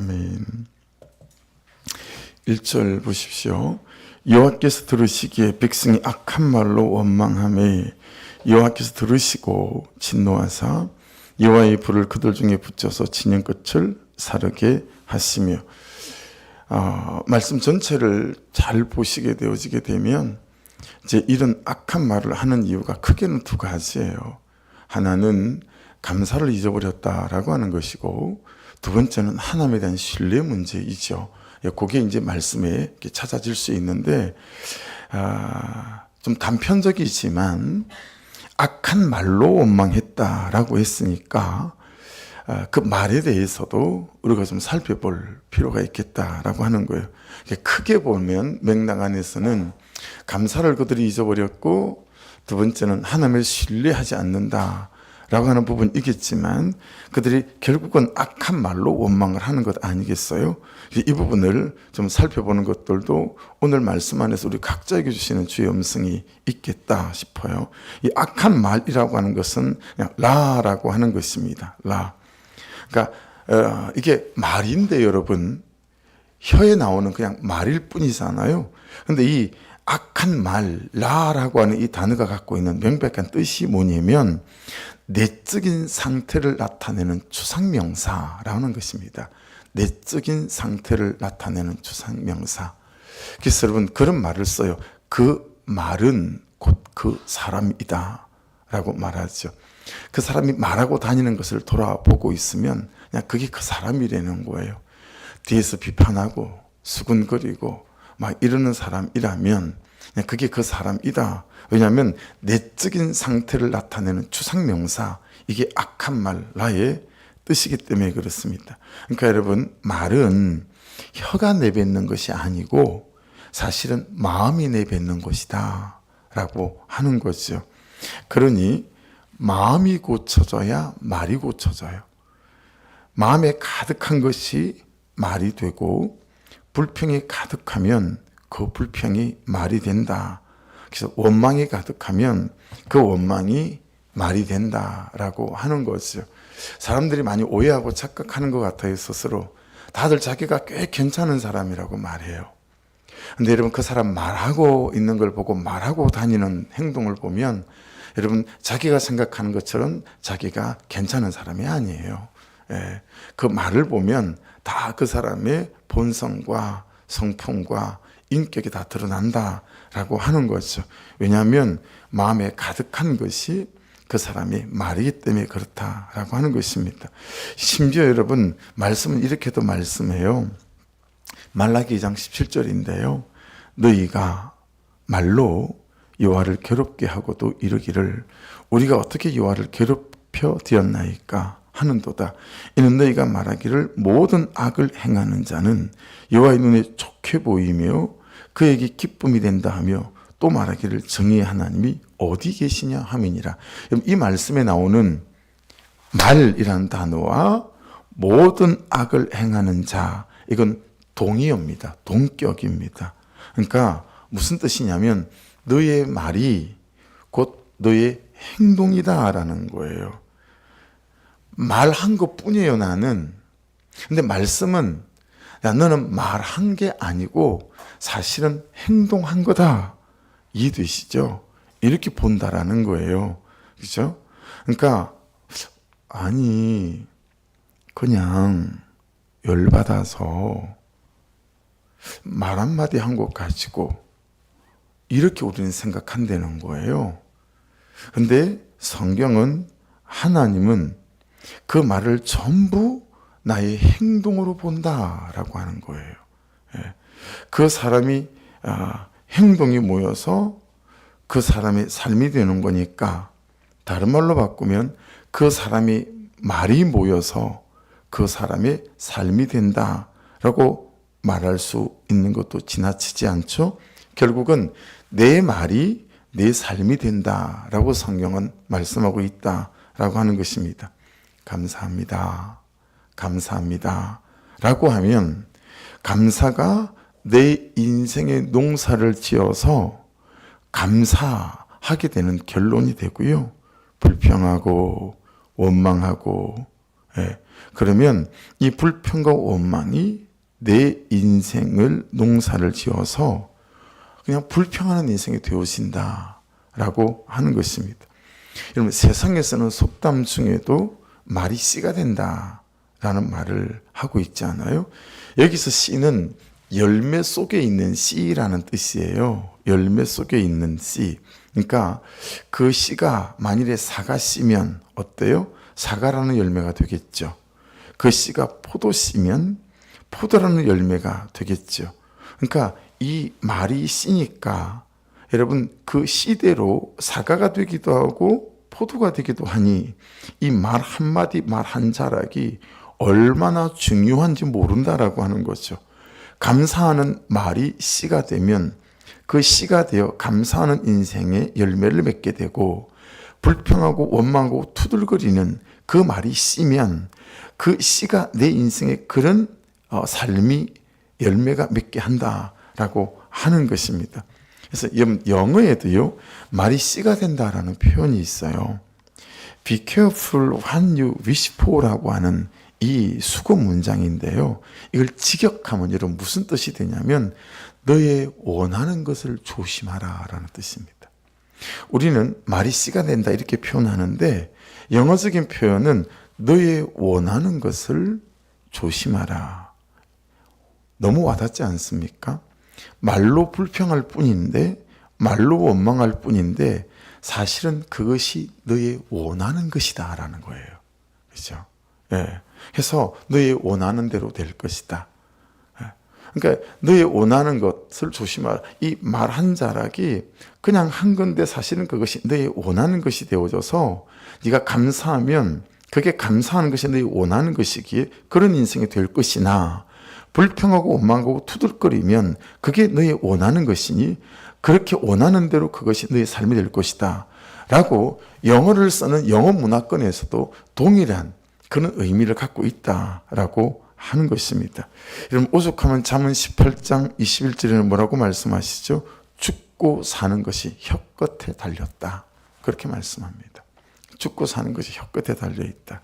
아멘. 1절 보십시오. 여호와께서 들으시기에 백성이 악한 말로 원망하매 여호와께서 들으시고 진노하사 여호와의 불을 그들 중에 붙여서 진영 끝을 사르게 하시며. 말씀 전체를 잘 보시게 되어지게 되면 이제 이런 악한 말을 하는 이유가 크게는 두 가지예요. 하나는 감사를 잊어버렸다라고 하는 것이고, 두 번째는 하나님에 대한 신뢰 문제이죠. 그게 이제 말씀에 찾아질 수 있는데, 좀 단편적이지만 악한 말로 원망했다라고 했으니까 그 말에 대해서도 우리가 좀 살펴볼 필요가 있겠다라고 하는 거예요. 크게 보면 맥락 안에서는 감사를 그들이 잊어버렸고, 두 번째는 하나님을 신뢰하지 않는다 라고 하는 부분이겠지만, 그들이 결국은 악한 말로 원망을 하는 것 아니겠어요? 이 부분을 좀 살펴보는 것들도 오늘 말씀 안에서 우리 각자에게 주시는 주의 음성이 있겠다 싶어요. 이 악한 말이라고 하는 것은 그냥 라라고 하는 것입니다. 라. 그러니까 이게 말인데 여러분, 혀에 나오는 그냥 말일 뿐이잖아요. 근데 이 악한 말, 라라고 하는 이 단어가 갖고 있는 명백한 뜻이 뭐냐면 내적인 상태를 나타내는 추상명사라는 것입니다. 내적인 상태를 나타내는 추상명사. 그래서 여러분 그런 말을 써요. 그 말은 곧 그 사람이다 라고 말하죠. 그 사람이 말하고 다니는 것을 돌아보고 있으면 그냥 그게 그 사람이라는 거예요. 뒤에서 비판하고 수군거리고 막 이러는 사람이라면 그냥 그게 그 사람이다. 왜냐하면 내적인 상태를 나타내는 추상명사, 이게 악한 말, 라의 뜻이기 때문에 그렇습니다. 그러니까 여러분, 말은 혀가 내뱉는 것이 아니고 사실은 마음이 내뱉는 것이다 라고 하는 거죠. 그러니 마음이 고쳐져야 말이 고쳐져요. 마음에 가득한 것이 말이 되고, 불평이 가득하면 그 불평이 말이 된다. 그래서 원망이 가득하면 그 원망이 말이 된다라고 하는 거죠. 사람들이 많이 오해하고 착각하는 것 같아요. 스스로 다들 자기가 꽤 괜찮은 사람이라고 말해요. 근데 여러분, 그 사람 말하고 있는 걸 보고 말하고 다니는 행동을 보면 여러분, 자기가 생각하는 것처럼 자기가 괜찮은 사람이 아니에요. 그 말을 보면 다 그 사람의 본성과 성품과 인격이 다 드러난다라고 하는 거죠. 왜냐하면 마음에 가득한 것이 그 사람의 말이기 때문에 그렇다라고 하는 것입니다. 심지어 여러분, 말씀은 이렇게도 말씀해요. 말라기 2장 17절인데요. 너희가 말로 여호와를 괴롭게 하고도 이르기를 우리가 어떻게 여호와를 괴롭혀 되었나이까 하는도다. 이는 너희가 말하기를 모든 악을 행하는 자는 여호와의 눈에 좋게 보이며 그에게 기쁨이 된다 하며, 또 말하기를 정의의 하나님이 어디 계시냐 함이니라. 이 말씀에 나오는 말이라는 단어와 모든 악을 행하는 자, 이건 동의어입니다. 동격입니다. 그러니까 무슨 뜻이냐면 너의 말이 곧 너의 행동이다라는 거예요. 말한 것 뿐이에요, 나는. 근데 말씀은 야, 너는 말한 게 아니고 사실은 행동한 거다. 이해되시죠? 이렇게 본다라는 거예요. 그죠? 그러니까 아니 그냥 열받아서 말 한마디 한 것 가지고 이렇게 우리는 생각한다는 거예요. 근데 성경은, 하나님은 그 말을 전부 나의 행동으로 본다라고 하는 거예요. 그 사람이 행동이 모여서 그 사람의 삶이 되는 거니까, 다른 말로 바꾸면 그 사람이 말이 모여서 그 사람의 삶이 된다라고 말할 수 있는 것도 지나치지 않죠. 결국은 내 말이 내 삶이 된다라고 성경은 말씀하고 있다라고 하는 것입니다. 감사합니다. 감사합니다. 라고 하면 감사가 내 인생의 농사를 지어서 감사하게 되는 결론이 되고요. 불평하고 원망하고 그러면 이 불평과 원망이 내 인생을 농사를 지어서 그냥 불평하는 인생이 되어진다라고 하는 것입니다. 여러분, 세상에서는 속담 중에도 말이 씨가 된다라는 말을 하고 있지 않아요? 여기서 씨는 열매 속에 있는 씨라는 뜻이에요. 열매 속에 있는 씨. 그러니까 그 씨가 만일에 사과 씨면 어때요? 사과라는 열매가 되겠죠. 그 씨가 포도 씨면 포도라는 열매가 되겠죠. 그러니까 이 말이 씨니까 여러분 그 씨대로 사과가 되기도 하고 포도가 되기도 하니 이 말 한마디 말 한 자락이 얼마나 중요한지 모른다라고 하는 거죠. 감사하는 말이 씨가 되면 그 씨가 되어 감사하는 인생의 열매를 맺게 되고 불평하고 원망하고 투덜거리는 그 말이 씨면 그 씨가 내 인생의 그런 삶이 열매가 맺게 한다라고 하는 것입니다. 그래서 영어에도요 말이 씨가 된다라는 표현이 있어요. Be careful what you wish for라고 하는 이 수거 문장인데요. 이걸 직역하면 여러분 무슨 뜻이 되냐면 너의 원하는 것을 조심하라 라는 뜻입니다. 우리는 말이 씨가 된다 이렇게 표현하는데 영어적인 표현은 너의 원하는 것을 조심하라. 너무 와닿지 않습니까? 말로 불평할 뿐인데 말로 원망할 뿐인데 사실은 그것이 너의 원하는 것이다 라는 거예요. 그렇죠? 예. 그래서 너의 원하는 대로 될 것이다. 그러니까 너의 원하는 것을 조심하라. 이 말 한 자락이 그냥 한 건데 사실은 그것이 너의 원하는 것이 되어져서 네가 감사하면 그게 감사하는 것이 너의 원하는 것이기에 그런 인생이 될 것이나 불평하고 원망하고 투덜거리면 그게 너의 원하는 것이니 그렇게 원하는 대로 그것이 너의 삶이 될 것이다 라고 영어를 쓰는 영어 문화권에서도 동일한 그런 의미를 갖고 있다라고 하는 것입니다. 여러분 오죽하면 잠언 18장 21절에는 뭐라고 말씀하시죠? 죽고 사는 것이 혀끝에 달렸다. 그렇게 말씀합니다. 죽고 사는 것이 혀끝에 달려있다.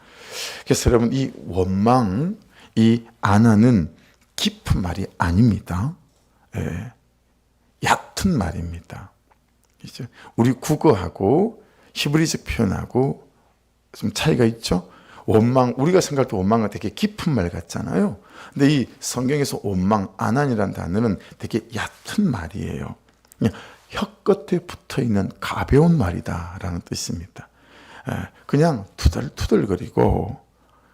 그래서 여러분 이 원망, 이 안하는 깊은 말이 아닙니다. 예, 얕은 말입니다. 그렇죠? 우리 국어하고 히브리적 표현하고 좀 차이가 있죠? 원망, 우리가 생각할 때 원망은 되게 깊은 말 같잖아요. 근데 이 성경에서 원망, 안한이라는 단어는 되게 얕은 말이에요. 그냥 혀끝에 붙어 있는 가벼운 말이다라는 뜻입니다. 그냥 투덜투덜거리고,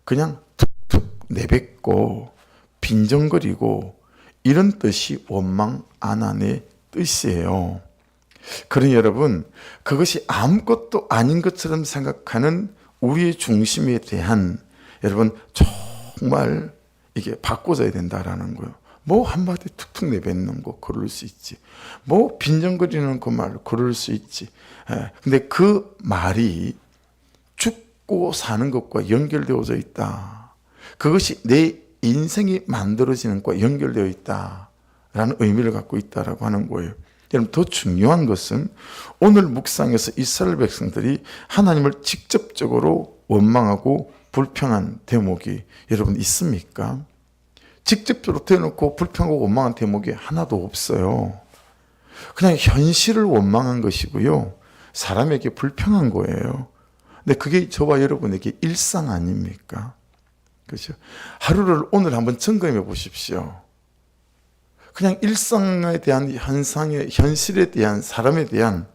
그냥 툭툭 내뱉고, 빈정거리고, 이런 뜻이 원망, 안한의 뜻이에요. 그러니 여러분, 그것이 아무것도 아닌 것처럼 생각하는 우리의 중심에 대한 여러분 정말 이게 바꿔져야 된다라는 거예요. 뭐 한마디 툭툭 내뱉는 거 그럴 수 있지. 뭐 빈정거리는 그 말 그럴 수 있지. 근데 그 말이 죽고 사는 것과 연결되어져 있다. 그것이 내 인생이 만들어지는 것과 연결되어 있다라는 의미를 갖고 있다라고 하는 거예요. 여러분 더 중요한 것은 오늘 묵상에서 이스라엘 백성들이 하나님을 직접적으로 원망하고 불평한 대목이 여러분 있습니까? 직접적으로 대놓고 불평하고 원망한 대목이 하나도 없어요. 그냥 현실을 원망한 것이고요. 사람에게 불평한 거예요. 근데 그게 저와 여러분에게 일상 아닙니까? 그렇죠? 하루를 오늘 한번 점검해 보십시오. 그냥 일상에 대한 현상의 현실에 대한 사람에 대한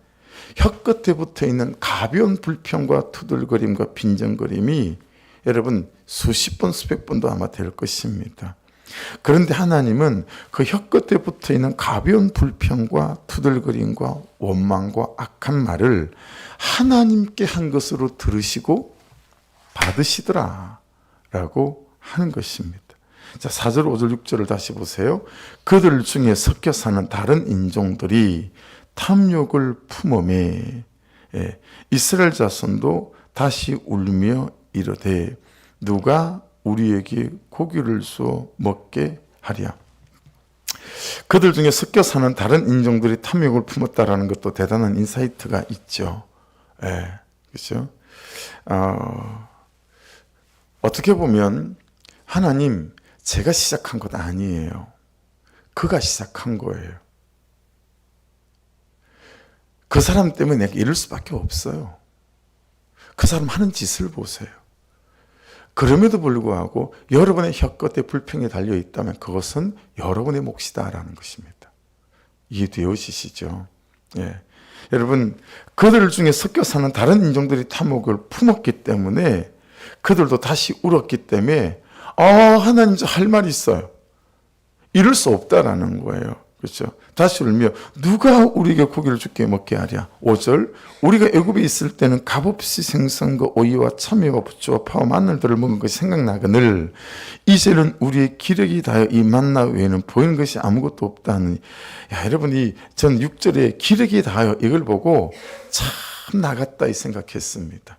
혀끝에 붙어 있는 가벼운 불평과 투덜거림과 빈정거림이 여러분 수십 번 수백 번도 아마 될 것입니다. 그런데 하나님은 그 혀끝에 붙어 있는 가벼운 불평과 투덜거림과 원망과 악한 말을 하나님께 한 것으로 들으시고 받으시더라 라고 하는 것입니다. 자, 4절, 5절, 6절을 다시 보세요. 그들 중에 섞여 사는 다른 인종들이 탐욕을 품음에 이스라엘 자손도 다시 울며 이르되 누가 우리에게 고기를 쏘 먹게 하랴. 그들 중에 섞여 사는 다른 인종들이 탐욕을 품었다라는 것도 대단한 인사이트가 있죠. 그렇죠? 어떻게 보면 하나님, 제가 시작한 것 아니에요. 그가 시작한 거예요. 그 사람 때문에 내가 이럴 수밖에 없어요. 그 사람 하는 짓을 보세요. 그럼에도 불구하고 여러분의 혀끝에 불평이 달려있다면 그것은 여러분의 몫이다라는 것입니다. 이해되어지시죠? 예. 여러분, 그들 중에 섞여 사는 다른 인종들이 탐욕을 품었기 때문에 그들도 다시 울었기 때문에 하나님 할 말이 있어요. 이럴 수 없다라는 거예요. 그렇죠? 다시 울며 누가 우리에게 고기를 죽게 먹게 하랴. 5절, 우리가 애굽에 있을 때는 값없이 생선과 오이와 참외와 부추와 파와 마늘들을 먹은 것이 생각나거늘 이제는 우리의 기력이 다하여 이 만나 외에는 보이는 것이 아무것도 없다니. 야, 여러분이 전 6절에 기력이 다하여 이걸 보고 참 나갔다 이 생각했습니다.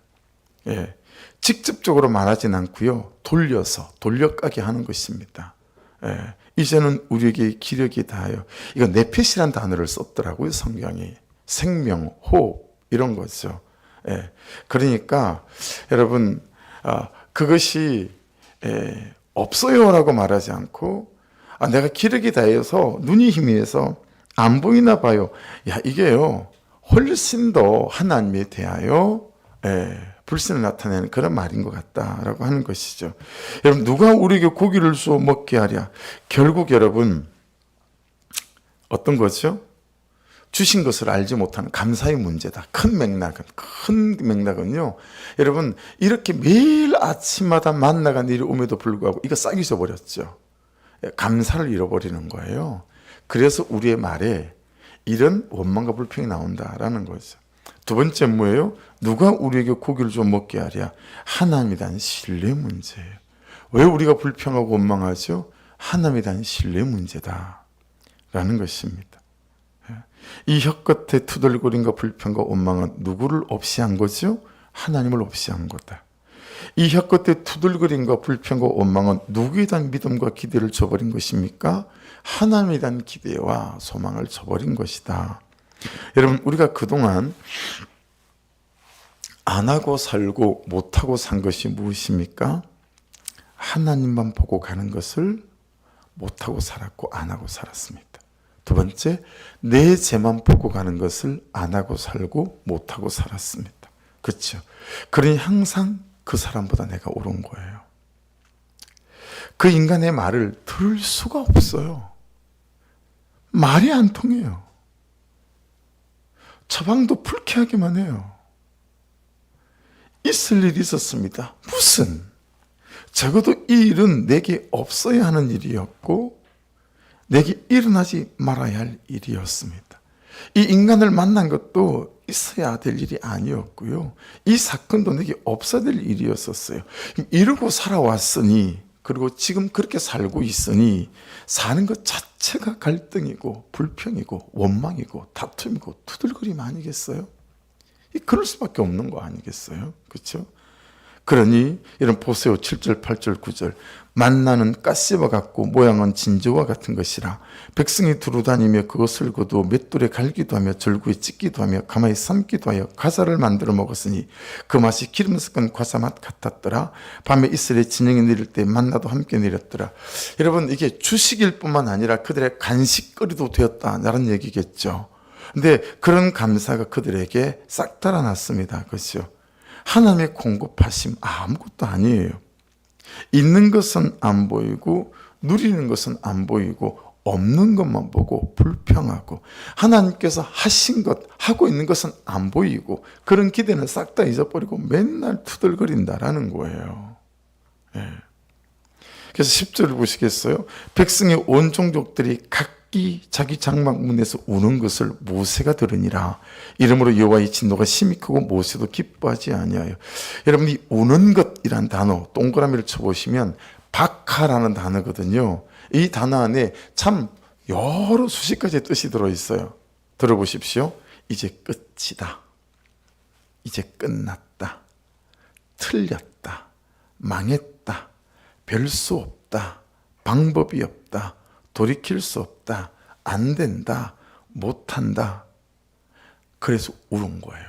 예. 직접적으로 말하진 않고요. 돌려까게 하는 것입니다. 예. 이제는 우리에게 기력이 다하여, 이거 네펫이란 단어를 썼더라고요, 성경이. 생명, 호흡 이런 거죠. 예. 그러니까 여러분, 그것이 없어요라고 말하지 않고 내가 기력이 다해서 눈이 희미해서 안 보이나 봐요. 야, 이게요 훨씬 더 하나님에 대하여 불신을 나타내는 그런 말인 것 같다라고 하는 것이죠. 여러분, 누가 우리에게 고기를 주어 먹게 하랴. 결국 여러분 어떤 거죠? 주신 것을 알지 못하는 감사의 문제다. 큰 맥락은요. 여러분, 이렇게 매일 아침마다 만나가 내려옴에도 불구하고 이거 싹 잊어버렸죠. 감사를 잃어버리는 거예요. 그래서 우리의 말에 이런 원망과 불평이 나온다라는 거죠. 두 번째 뭐예요? 누가 우리에게 고기를 좀 먹게 하랴. 하나님에 대한 신뢰 문제예요. 왜 우리가 불평하고 원망하죠? 하나님에 대한 신뢰 문제다 라는 것입니다. 이 혀끝에 투덜거림과 불평과 원망은 누구를 없이 한 거죠? 하나님을 없이 한 거다. 이 혀끝에 투덜거림과 불평과 원망은 누구에 대한 믿음과 기대를 저버린 것입니까? 하나님에 대한 기대와 소망을 저버린 것이다. 여러분, 우리가 그동안 안 하고 살고 못하고 산 것이 무엇입니까? 하나님만 보고 가는 것을 못하고 살았고 안 하고 살았습니다. 두 번째, 내 죄만 보고 가는 것을 안 하고 살고 못하고 살았습니다. 그렇죠? 그러니 항상 그 사람보다 내가 옳은 거예요. 그 인간의 말을 들을 수가 없어요. 말이 안 통해요. 처방도 불쾌하기만 해요. 있을 일이 있었습니다. 무슨? 적어도 이 일은 내게 없어야 하는 일이었고 내게 일어나지 말아야 할 일이었습니다. 이 인간을 만난 것도 있어야 될 일이 아니었고요. 이 사건도 내게 없어야 될 일이었었어요. 이러고 살아왔으니, 그리고 지금 그렇게 살고 있으니 사는 것 자체가 갈등이고 불평이고 원망이고 다툼이고 투덜거림 아니겠어요? 그럴 수밖에 없는 거 아니겠어요? 그렇죠? 그러니 이런 보세요. 7절, 8절, 9절. 만나는 가시와 같고 모양은 진저와 같은 것이라 백성이 두루다니며 그것을 거두어 맷돌에 갈기도 하며 절구에 찢기도 하며 가마에 삶기도 하여 과자를 만들어 먹었으니 그 맛이 기름 섞은 과자 맛 같았더라. 밤에 이스라엘 진영이 내릴 때 만나도 함께 내렸더라. 여러분, 이게 주식일 뿐만 아니라 그들의 간식거리도 되었다라는 얘기겠죠. 근데 그런 감사가 그들에게 싹 달아났습니다. 그렇죠? 하나님의 공급하심 아무것도 아니에요. 있는 것은 안 보이고 누리는 것은 안 보이고 없는 것만 보고 불평하고 하나님께서 하신 것, 하고 있는 것은 안 보이고 그런 기대는 싹 다 잊어버리고 맨날 투덜거린다라는 거예요. 예. 그래서 10절을 보시겠어요? 백성의 온 종족들이 각기 자기 장막문에서 우는 것을 모세가 들으니라. 이러므로 여호와의 진노가 심히 크고 모세도 기뻐하지 아니하여. 여러분, 이 우는 것이란 단어 동그라미를 쳐보시면 박하라는 단어거든요. 이 단어 안에 참 여러 수십 가지의 뜻이 들어있어요. 들어보십시오. 이제 끝이다. 이제 끝났다. 틀렸다. 망했다. 별 수 없다. 방법이 없다. 돌이킬 수 없다. 안 된다. 못한다. 그래서 울은 거예요.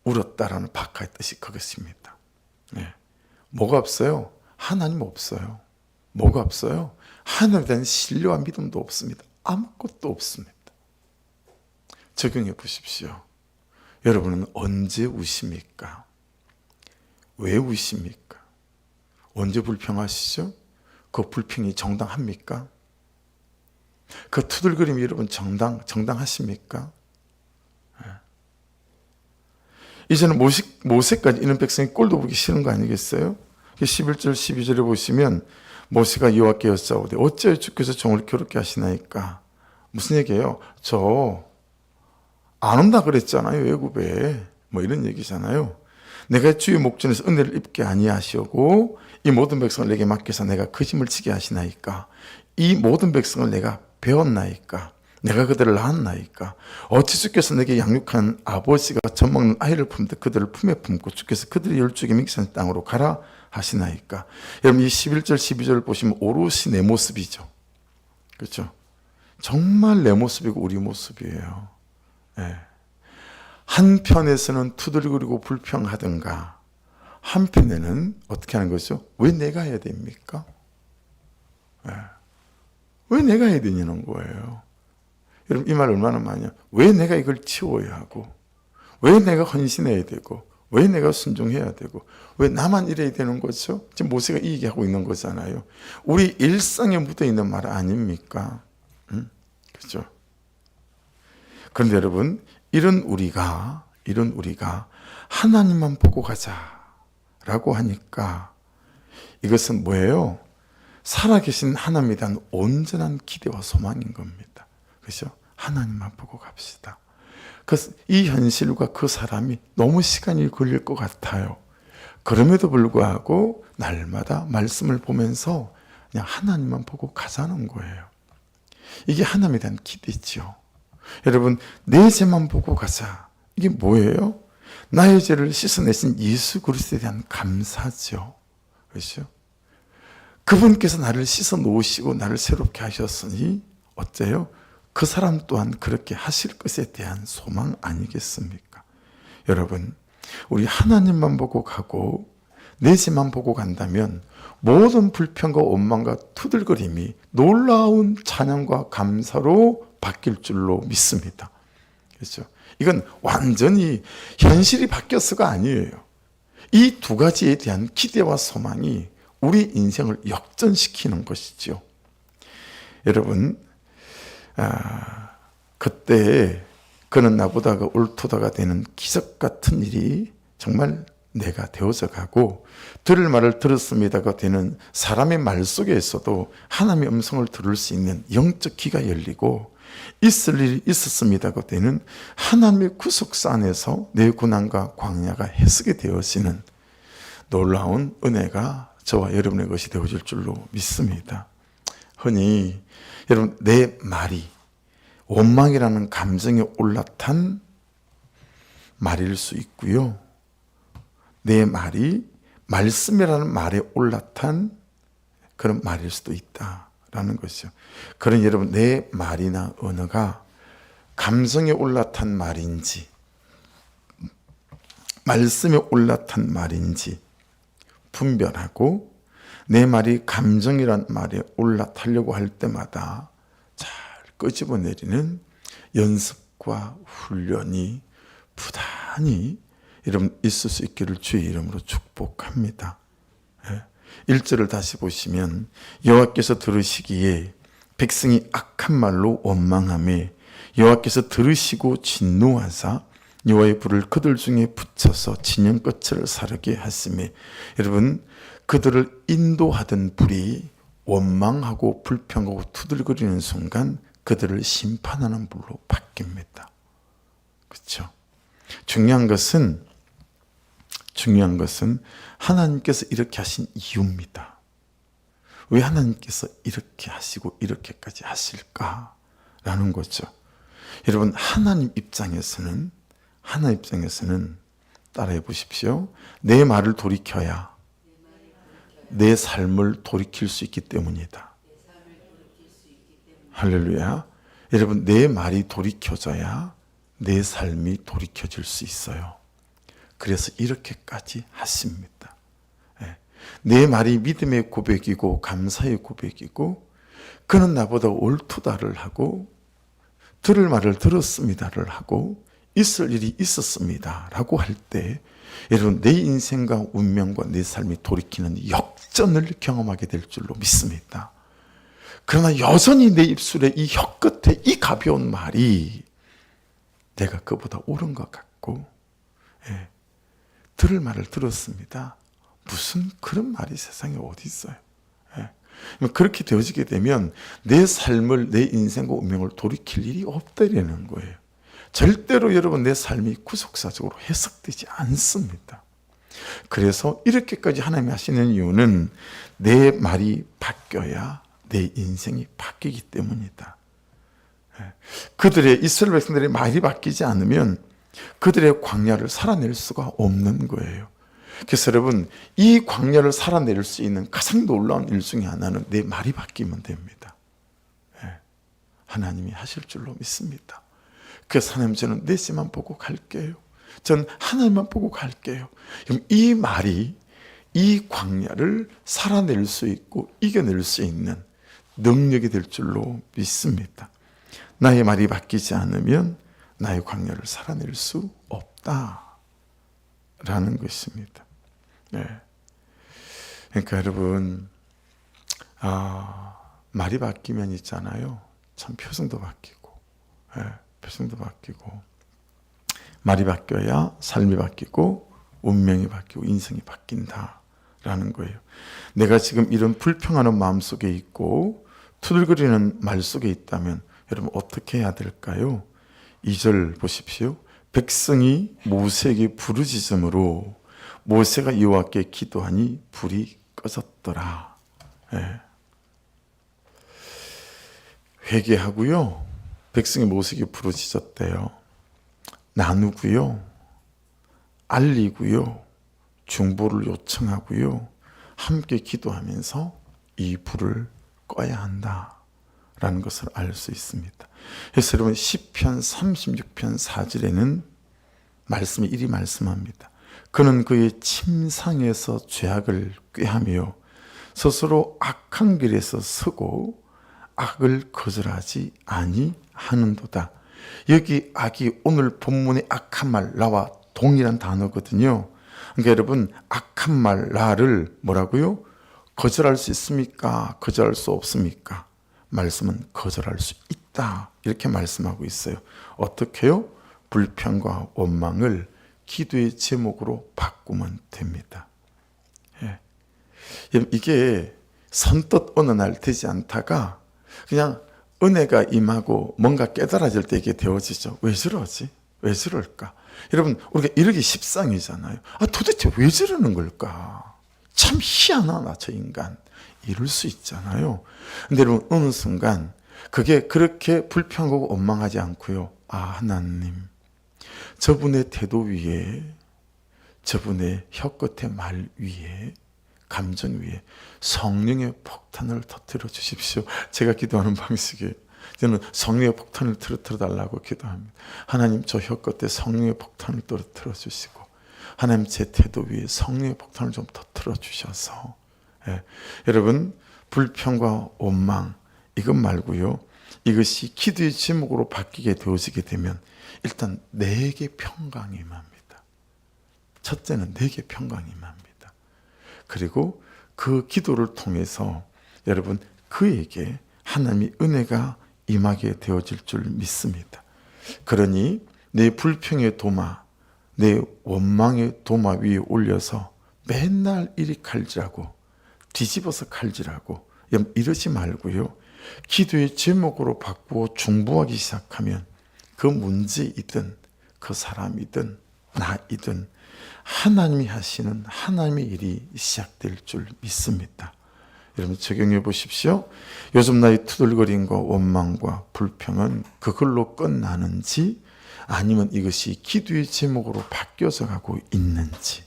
울었다라는 박하의 뜻이 그것입니다. 네. 뭐가 없어요? 하나님 없어요. 뭐가 없어요? 하나님에 대한 신뢰와 믿음도 없습니다. 아무것도 없습니다. 적용해 보십시오. 여러분은 언제 우십니까? 왜 우십니까? 언제 불평하시죠? 그 불평이 정당합니까? 그 투덜거림이 여러분 정당하십니까? 이제는 모세까지 이런 백성이 꼴도 보기 싫은 거 아니겠어요? 11절 12절에 보시면 모세가 여호와께 여짜오되 어찌하여 주께서 종을 괴롭게 하시나이까? 무슨 얘기예요? 저 안 온다 그랬잖아요, 애굽에. 뭐 이런 얘기잖아요. 내가 주의 목전에서 은혜를 입게 아니하시고 이 모든 백성을 내게 맡겨서 내가 그 짐을 지게 하시나이까? 이 모든 백성을 내가 배웠나이까? 내가 그들을 낳았나이까? 어찌 주께서 내게 양육한 아버지가 젖먹는 아이를 품듯 그들을 품에 품고 주께서 그들의 열조에게 맹세한 땅으로 가라 하시나이까? 여러분 이 11절 12절을 보시면 오롯이 내 모습이죠. 그렇죠? 정말 내 모습이고 우리 모습이에요. 네. 한편에서는 투덜거리고 불평하든가 한편에는 어떻게 하는 거죠? 왜 내가 해야 됩니까? 네. 왜 내가 해야 되냐는 거예요. 여러분 이 말 얼마나 많아요. 왜 내가 이걸 치워야 하고 왜 내가 헌신해야 되고 왜 내가 순종해야 되고 왜 나만 이래야 되는 거죠? 지금 모세가 이 얘기하고 있는 거잖아요. 우리 일상에 묻어있는 말 아닙니까? 그렇죠? 그런데 여러분 이런 우리가 하나님만 보고 가자라고 하니까 이것은 뭐예요? 살아계신 하나님에 대한 온전한 기대와 소망인 겁니다. 그렇죠? 하나님만 보고 갑시다. 이 현실과 그 사람이 너무 시간이 걸릴 것 같아요. 그럼에도 불구하고 날마다 말씀을 보면서 그냥 하나님만 보고 가자는 거예요. 이게 하나님에 대한 기대죠. 여러분 내 죄만 보고 가자. 이게 뭐예요? 나의 죄를 씻어내신 예수 그리스도에 대한 감사죠. 그렇죠? 그분께서 나를 씻어 놓으시고 나를 새롭게 하셨으니 어때요? 그 사람 또한 그렇게 하실 것에 대한 소망 아니겠습니까? 여러분 우리 하나님만 보고 가고 내 죄만 보고 간다면 모든 불평과 원망과 투들거림이 놀라운 찬양과 감사로 바뀔 줄로 믿습니다. 그렇죠? 이건 완전히 현실이 바뀌었어가 아니에요. 이 두 가지에 대한 기대와 소망이 우리 인생을 역전시키는 것이죠. 여러분, 그때 그는 나보다가 옳도다가 되는 기적 같은 일이 정말 내가 되어져 가고 들을 말을 들었습니다가 되는 사람의 말 속에서도 하나님의 음성을 들을 수 있는 영적 귀가 열리고 있을 일이 있었습니다가 되는 하나님의 구속사 안에서 내 고난과 광야가 해석이 되어지는 놀라운 은혜가 저와 여러분의 것이 되어질 줄로 믿습니다. 흔히 여러분 내 말이 원망이라는 감정에 올라탄 말일 수 있고요. 내 말이 말씀이라는 말에 올라탄 그런 말일 수도 있다라는 것이죠. 그런 여러분 내 말이나 언어가 감성에 올라탄 말인지 말씀에 올라탄 말인지 분별하고 내 말이 감정이란 말에 올라타려고 할 때마다 잘 끄집어내리는 연습과 훈련이 부단히 여러분 있을 수 있기를 주의 이름으로 축복합니다. 1절을 다시 보시면 여호와께서 들으시기에 백성이 악한 말로 원망하며 여호와께서 들으시고 진노하사 여호와의 불을 그들 중에 붙여서 진영 끝을 사르게 하시며 여러분 그들을 인도하던 불이 원망하고 불평하고 투들거리는 순간 그들을 심판하는 불로 바뀝니다. 그렇죠? 중요한 것은 하나님께서 이렇게 하신 이유입니다. 왜 하나님께서 이렇게 하시고 이렇게까지 하실까라는 거죠. 여러분 하나님 입장에서는 따라해 보십시오. 내 말을 돌이켜야 내 삶을 돌이킬 수 있기 때문이다. 할렐루야. 여러분 내 말이 돌이켜져야 내 삶이 돌이켜질 수 있어요. 그래서 이렇게까지 하십니다. 내 말이 믿음의 고백이고 감사의 고백이고 그는 나보다 옳도다를 하고 들을 말을 들었습니다를 하고 있을 일이 있었습니다 라고 할 때 여러분 내 인생과 운명과 내 삶이 돌이키는 역전을 경험하게 될 줄로 믿습니다. 그러나 여전히 내 입술에 이 혀끝에 이 가벼운 말이 내가 그보다 옳은 것 같고 들을 말을 들었습니다. 무슨 그런 말이 세상에 어디 있어요. 그렇게 되어지게 되면 내 삶을 내 인생과 운명을 돌이킬 일이 없다라는 거예요. 절대로 여러분 내 삶이 구속사적으로 해석되지 않습니다. 그래서 이렇게까지 하나님이 하시는 이유는 내 말이 바뀌어야 내 인생이 바뀌기 때문이다. 그들의 이스라엘 백성들의 말이 바뀌지 않으면 그들의 광야를 살아낼 수가 없는 거예요. 그래서 여러분 이 광야를 살아낼 수 있는 가장 놀라운 일 중에 하나는 내 말이 바뀌면 됩니다. 하나님이 하실 줄로 믿습니다. 그래서 하나님 저는 내 씨만 보고 갈게요. 전 하나님만 보고 갈게요. 이 말이 이 광야를 살아낼 수 있고 이겨낼 수 있는 능력이 될 줄로 믿습니다. 나의 말이 바뀌지 않으면 나의 광야를 살아낼 수 없다라는 것입니다. 그러니까 여러분 말이 바뀌면 있잖아요. 참 표정도 바뀌고 표정도 바뀌고 말이 바뀌어야 삶이 바뀌고 운명이 바뀌고 인생이 바뀐다라는 거예요. 내가 지금 이런 불평하는 마음속에 있고 투덜거리는 말 속에 있다면 여러분 어떻게 해야 될까요? 2절 보십시오. 백성이 모세에게 부르짖음으로 모세가 여호와께 기도하니 불이 꺼졌더라. 회개하고요. 백성이 모세에게 부르짖었대요. 나누고요. 알리고요. 중보를 요청하고요. 함께 기도하면서 이 불을 꺼야 한다라는 것을 알 수 있습니다. 그래서 여러분 시편 36편 4절에는 말씀이 이리 말씀합니다. 그는 그의 침상에서 죄악을 꾀하며 스스로 악한 길에서 서고 악을 거절하지 아니하는도다. 여기 악이 오늘 본문의 악한 말 나와 동일한 단어거든요. 그러니까 여러분 악한 말 나를 뭐라고요? 거절할 수 있습니까? 거절할 수 없습니까? 말씀은 거절할 수 있다 이렇게 말씀하고 있어요. 어떻게요? 불평과 원망을 기도의 제목으로 바꾸면 됩니다. 이게 선뜻 어느 날 되지 않다가 그냥 은혜가 임하고 뭔가 깨달아질 때 이게 되어지죠. 왜 저러지? 왜 저럴까? 여러분 우리가 이러기 십상이잖아요. 도대체 왜 저러는 걸까? 참 희한하나 저 인간. 이럴 수 있잖아요. 근데 여러분 어느 순간 그게 그렇게 불평하고 원망하지 않고요. 하나님 저분의 태도 위에 저분의 혀끝의 말 위에 감정 위에 성령의 폭탄을 터뜨려 주십시오. 제가 기도하는 방식이 저는 성령의 폭탄을 터뜨려 달라고 기도합니다. 하나님 저 혀끝에 성령의 폭탄을 터뜨려 주시고 하나님 제 태도 위에 성령의 폭탄을 좀 터뜨려 주셔서 여러분 불평과 원망 이것 말고요. 이것이 기도의 제목으로 바뀌게 되어지게 되면 일단 내게 평강이 임합니다. 첫째는 내게 평강이 임합니다. 그리고 그 기도를 통해서 여러분 그에게 하나님의 은혜가 임하게 되어질 줄 믿습니다. 그러니 내 불평의 도마, 내 원망의 도마 위에 올려서 맨날 이리 칼질하고 뒤집어서 칼질하고 이러지 말고요. 기도의 제목으로 바꾸어 중보하기 시작하면 그 문제이든 그 사람이든 나이든 하나님이 하시는 하나님의 일이 시작될 줄 믿습니다. 여러분 적용해 보십시오. 요즘 나의 투덜거림과 원망과 불평은 그걸로 끝나는지 아니면 이것이 기도의 제목으로 바뀌어서 가고 있는지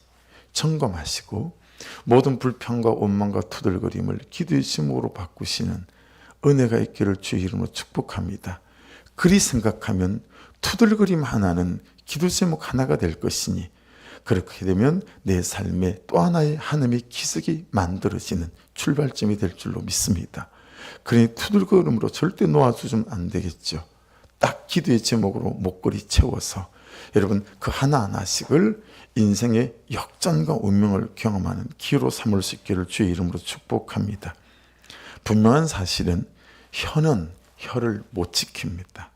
점검하시고 모든 불평과 원망과 투덜거림을 기도의 제목으로 바꾸시는 은혜가 있기를 주의 이름으로 축복합니다. 그리 생각하면 투덜거림 하나는 기도 제목 하나가 될 것이니 그렇게 되면 내 삶에 또 하나의 하나님의 기적이 만들어지는 출발점이 될 줄로 믿습니다. 그러니 투들거림으로 절대 놓아주면 안 되겠죠. 딱 기도의 제목으로 목걸이 채워서 여러분 그 하나하나씩을 인생의 역전과 운명을 경험하는 기회로 삼을 수 있기를 주의 이름으로 축복합니다. 분명한 사실은 혀는 혀를 못 지킵니다.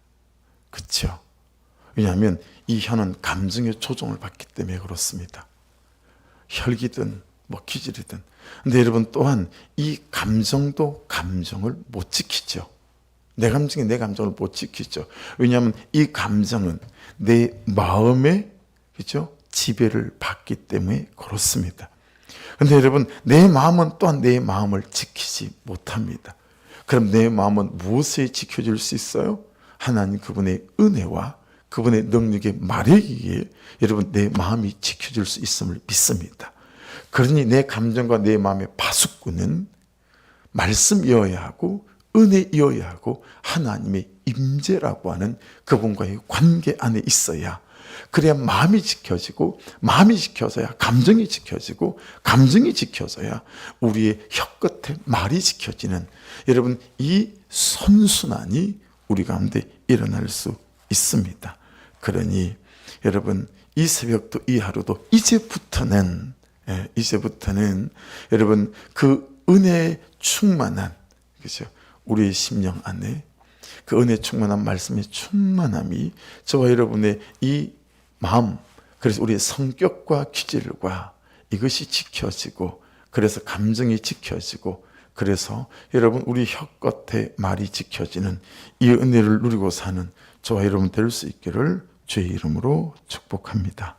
그렇죠? 왜냐하면 이 혀는 감정의 조종을 받기 때문에 그렇습니다. 혈기든 기질이든. 근데 여러분 또한 이 감정도 감정을 못 지키죠. 내 감정이 내 감정을 못 지키죠. 왜냐하면 이 감정은 내 마음에 그렇죠? 지배를 받기 때문에 그렇습니다. 그런데 여러분 내 마음은 또한 내 마음을 지키지 못합니다. 그럼 내 마음은 무엇에 지켜질 수 있어요? 하나님 그분의 은혜와 그분의 능력의 말에 의해 여러분 내 마음이 지켜질 수 있음을 믿습니다. 그러니 내 감정과 내 마음의 파수꾼은 말씀이어야 하고 은혜이어야 하고 하나님의 임재라고 하는 그분과의 관계 안에 있어야 그래야 마음이 지켜지고 마음이 지켜져야 감정이 지켜지고 감정이 지켜져야 우리의 혀끝에 말이 지켜지는 여러분 이 선순환이 우리 가운데 일어날 수 있습니다. 그러니 여러분 이 새벽도 이 하루도 이제부터는 여러분 그 은혜에 충만한 그죠? 우리의 심령 안에 그 은혜 충만한 말씀의 충만함이 저와 여러분의 이 마음 그래서 우리의 성격과 기질과 이것이 지켜지고 그래서 감정이 지켜지고 그래서 여러분 우리 혀끝에 말이 지켜지는 이 은혜를 누리고 사는 저와 여러분 될 수 있기를 주의 이름으로 축복합니다.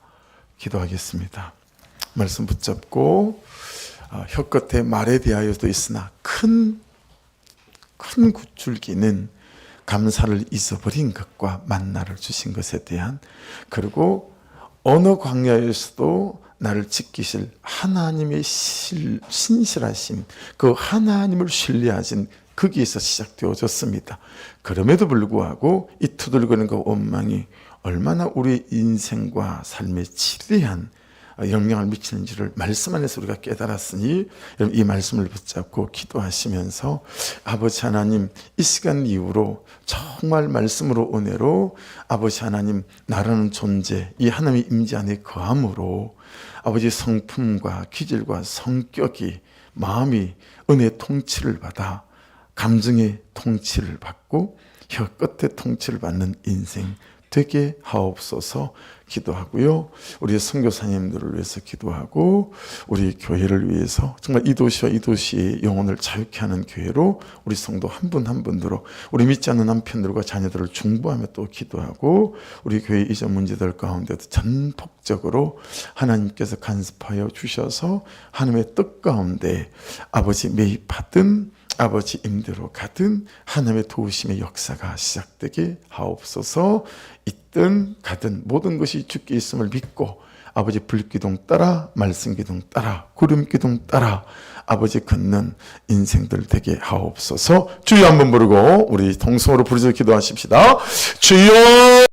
기도하겠습니다. 말씀 붙잡고 혀끝에 말에 대하여도 있으나 큰 줄기는 감사를 잊어버린 것과 만나를 주신 것에 대한 그리고 어느 광야에서도 나를 지키실 하나님의 신실하심 그 하나님을 신뢰하신 거기에서 시작되어졌습니다. 그럼에도 불구하고 이 투들거리는 그 원망이 얼마나 우리 인생과 삶에 지대한 영향을 미치는지를 말씀 안에서 우리가 깨달았으니 여러분 이 말씀을 붙잡고 기도하시면서 아버지 하나님 이 시간 이후로 정말 말씀으로 은혜로 아버지 하나님 나라는 존재 이 하나님의 임재 안에 거함으로 아버지 성품과 기질과 성격이 마음이 은혜의 통치를 받아 감정의 통치를 받고 혀 끝에 통치를 받는 인생 되게 하옵소서 기도하고요. 우리 선교사님들을 위해서 기도하고 우리 교회를 위해서 정말 이 도시와 이 도시의 영혼을 자유케 하는 교회로 우리 성도 한 분 한 분들로 우리 믿지 않는 남편들과 자녀들을 중보하며 또 기도하고 우리 교회 이전 문제들 가운데도 전폭적으로 하나님께서 간섭하여 주셔서 하나님의 뜻 가운데 아버지 매입하든 아버지 임대로 가든 하나님의 도우심의 역사가 시작되게 하옵소서. 있든 가든 모든 것이 주께 있음을 믿고 아버지 불기둥 따라 말씀기둥 따라 구름기둥 따라 아버지 걷는 인생들 되게 하옵소서. 주여 한번 부르고 우리 동성으로 부르짖어 기도하십시다. 주여